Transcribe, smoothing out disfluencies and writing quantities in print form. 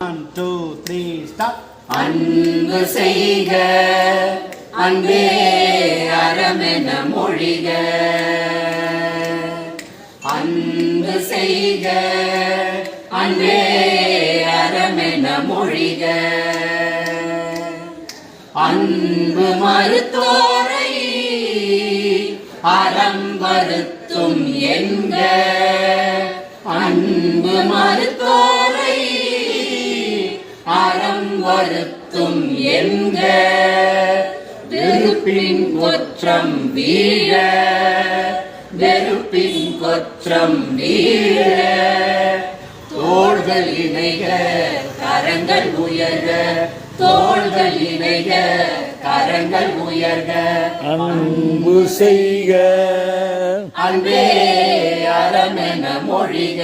1, 2, 3 start. அன்பு செய்க அன்பே அறமென மொழிக. அன்பு செய்க அன்பே அறமென மொழிக. அன்பு மறுத்தோரை அறம் வருத்தும் என்க. அன்பு மறுத்தோரை அறம் வருத்தும் என்க. வெறுப்பின் கொற்றம் வீழ வெறுப்பின் கொற்றம் வீழ. தோள்கள் இணைக கரங்கள் உயர்க. தோள்கள் இணைக கரங்கள் உயர்க. அன்பு செய்க அன்பே அறமென மொழிக.